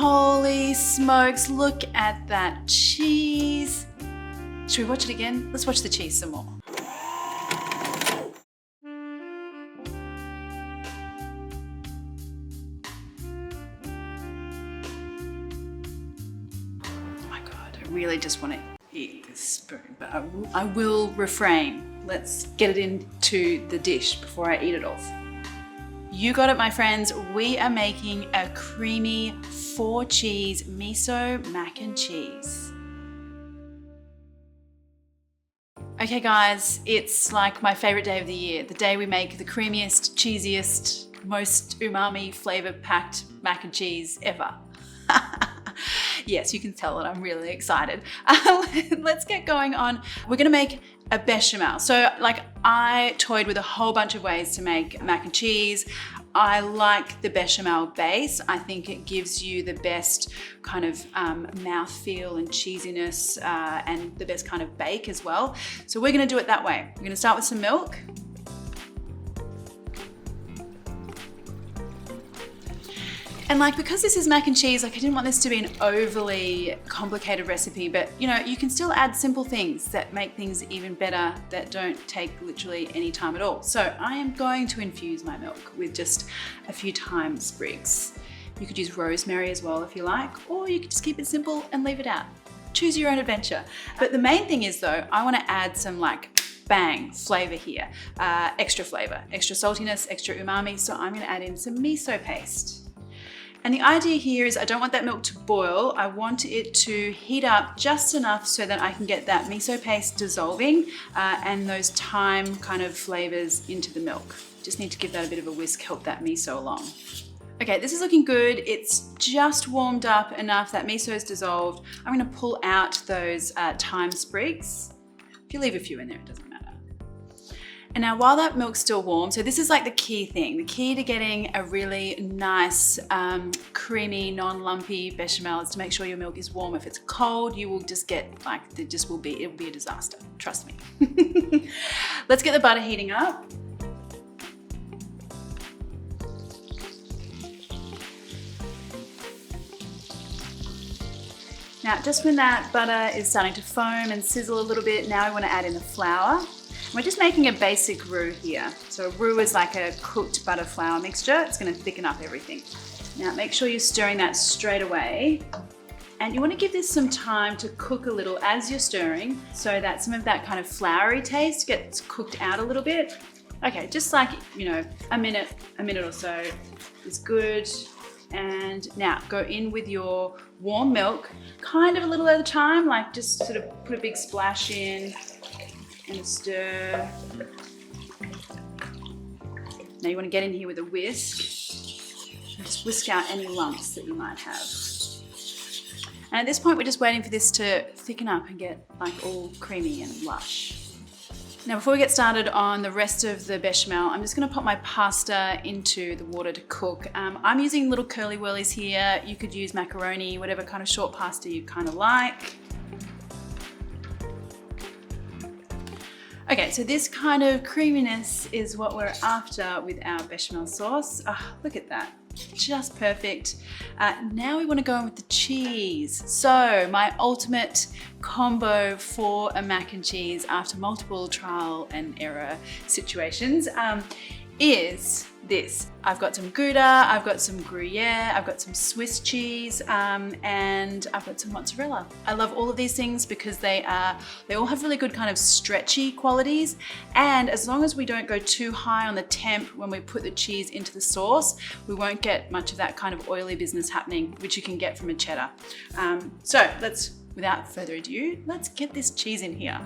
Holy smokes, look at that cheese. Should we watch it again? Let's watch the cheese some more. I really just want to eat this spoon, but I will refrain. Let's get it into the dish before I eat it off. You got it, my friends. We are making a creamy 4-cheese miso mac and cheese. Okay guys, it's like my favorite day of the year, the day we make the creamiest, cheesiest, most umami flavor packed mac and cheese ever. Yes, you can tell that I'm really excited. Let's get going on. We're gonna make a bechamel. So like I toyed with a whole bunch of ways to make mac and cheese. I like the bechamel base. I think it gives you the best kind of mouthfeel and cheesiness and the best kind of bake as well. So we're gonna do it that way. We're gonna start with some milk. And like, because this is mac and cheese, like I didn't want this to be an overly complicated recipe, but you know, you can still add simple things that make things even better that don't take literally any time at all. So I am going to infuse my milk with just a few thyme sprigs. You could use rosemary as well if you like, or you could just keep it simple and leave it out. Choose your own adventure. But the main thing is though, I want to add some like bang flavor here, extra flavor, extra saltiness, extra umami. So I'm going to add in some miso paste. And the idea here is I don't want that milk to boil. I want it to heat up just enough so that I can get that miso paste dissolving and those thyme kind of flavors into the milk. Just need to give that a bit of a whisk, help that miso along. Okay, this is looking good. It's just warmed up enough that miso is dissolved. I'm gonna pull out those thyme sprigs. If you leave a few in there, it doesn't matter. And now while that milk's still warm, so this is like the key thing, the key to getting a really nice, creamy, non-lumpy bechamel is to make sure your milk is warm. If it's cold, you will just get like, it will be a disaster, trust me. Let's get the butter heating up. Now, just when that butter is starting to foam and sizzle a little bit, now we want to add in the flour. We're just making a basic roux here. So a roux is like a cooked butter flour mixture. It's gonna thicken up everything. Now make sure you're stirring that straight away. And you wanna give this some time to cook a little as you're stirring so that some of that kind of floury taste gets cooked out a little bit. Okay, just like, you know, a minute or so is good. And now go in with your warm milk, kind of a little at a time, like just sort of put a big splash in. And stir. Now you want to get in here with a whisk and just whisk out any lumps that you might have. And at this point, we're just waiting for this to thicken up and get like all creamy and lush. Now, before we get started on the rest of the bechamel, I'm just going to pop my pasta into the water to cook. I'm using little curly whirlies here. You could use macaroni, whatever kind of short pasta you kind of like. Okay, so this kind of creaminess is what we're after with our bechamel sauce. Oh, look at that, just perfect. Now we want to go in with the cheese. So my ultimate combo for a mac and cheese after multiple trial and error situations is this. I've got some Gouda, I've got some Gruyere, I've got some Swiss cheese, and I've got some mozzarella. I love all of these things because they all have really good kind of stretchy qualities. And as long as we don't go too high on the temp when we put the cheese into the sauce, we won't get much of that kind of oily business happening, which you can get from a cheddar. So let's, without further ado, let's get this cheese in here.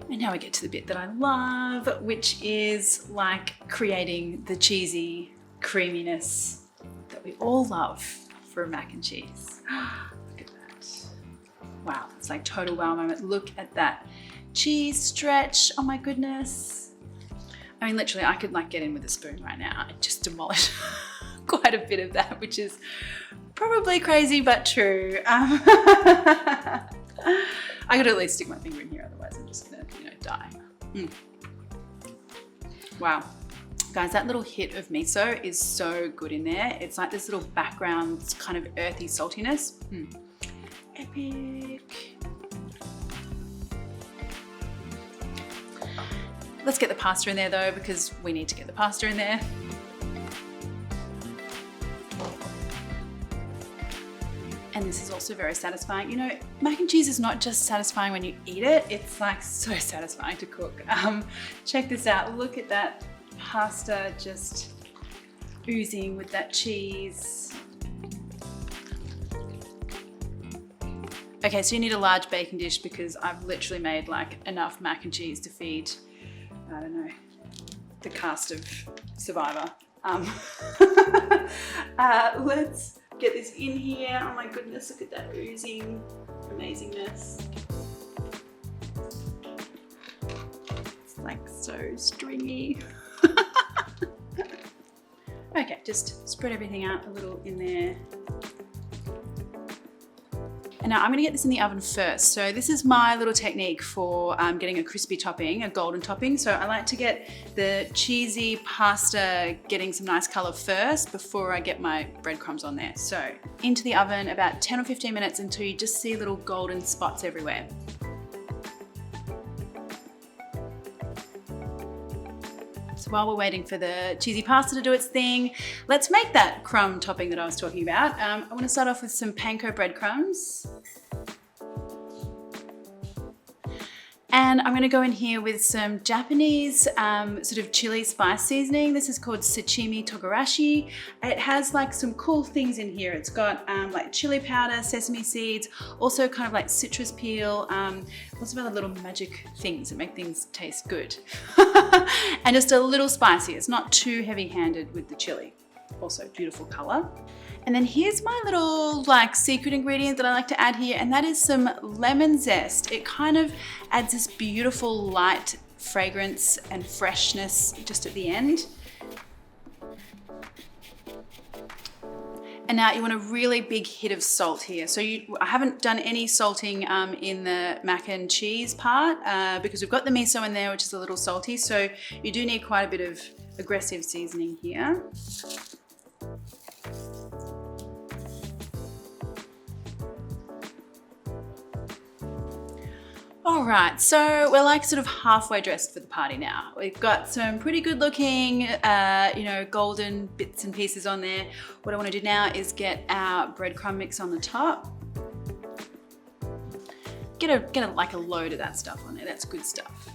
And now we get to the bit that I love, which is like creating the cheesy creaminess that we all love for a mac and cheese. Look at that. Wow, it's like total wow moment. Look at that cheese stretch. Oh my goodness. I mean, literally, I could like get in with a spoon right now and just demolish quite a bit of that, which is probably crazy, but true. I could at least stick my finger in here, otherwise I'm just gonna, die. Wow. Guys, that little hit of miso is so good in there. It's like this little background kind of earthy saltiness. Epic. Let's get the pasta in there though, because we need to get the pasta in there. And this is also very satisfying. You know, mac and cheese is not just satisfying when you eat it, it's like so satisfying to cook. Check this out, look at that pasta just oozing with that cheese. Okay, so you need a large baking dish because I've literally made like enough mac and cheese to feed, I don't know, the cast of Survivor. Let's get this in here. Oh my goodness, look at that oozing amazingness. It's like so stringy. Okay, just spread everything out a little in there. And now I'm gonna get this in the oven first. So this is my little technique for getting a crispy topping, a golden topping. So I like to get the cheesy pasta getting some nice color first before I get my breadcrumbs on there. So into the oven about 10 or 15 minutes until you just see little golden spots everywhere. So while we're waiting for the cheesy pasta to do its thing, let's make that crumb topping that I was talking about. I want to start off with some panko breadcrumbs. And I'm going to go in here with some Japanese sort of chili spice seasoning. This is called sashimi togarashi. It has like some cool things in here. It's got like chili powder, sesame seeds, also kind of like citrus peel, lots of other little magic things that make things taste good. And just a little spicy. It's not too heavy-handed with the chili. Also beautiful color. And then here's my little like secret ingredient that I like to add here, and that is some lemon zest. It kind of adds this beautiful light fragrance and freshness just at the end. And now you want a really big hit of salt here. So I haven't done any salting in the mac and cheese part because we've got the miso in there, which is a little salty. So you do need quite a bit of aggressive seasoning here. All right, so we're like sort of halfway dressed for the party now. We've got some pretty good looking, you know, golden bits and pieces on there. What I want to do now is get our breadcrumb mix on the top. Get like a load of that stuff on there. That's good stuff.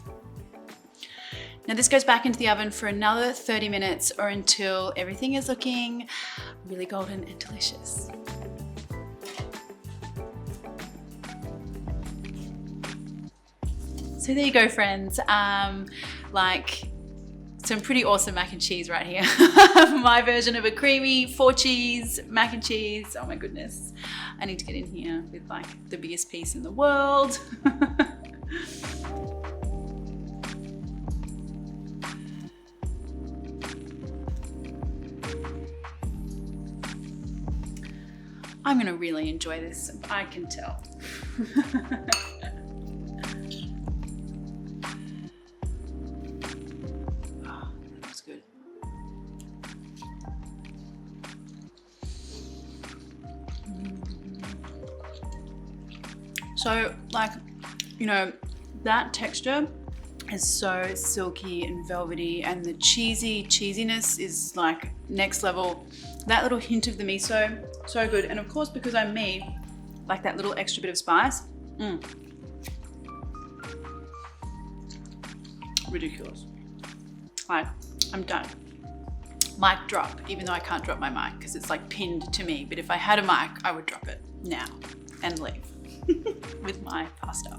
Now this goes back into the oven for another 30 minutes or until everything is looking really golden and delicious. So there you go, friends. Like some pretty awesome mac and cheese right here. My version of a creamy 4-cheese mac and cheese. Oh my goodness. I need to get in here with like the biggest piece in the world. I'm gonna really enjoy this, I can tell. So like, you know, that texture is so silky and velvety, and the cheesiness is like next level. That little hint of the miso, so good. And of course, because I'm me, like that little extra bit of spice, ridiculous. Like, I'm done. Mic drop, even though I can't drop my mic because it's like pinned to me. But if I had a mic, I would drop it now and leave with my pasta.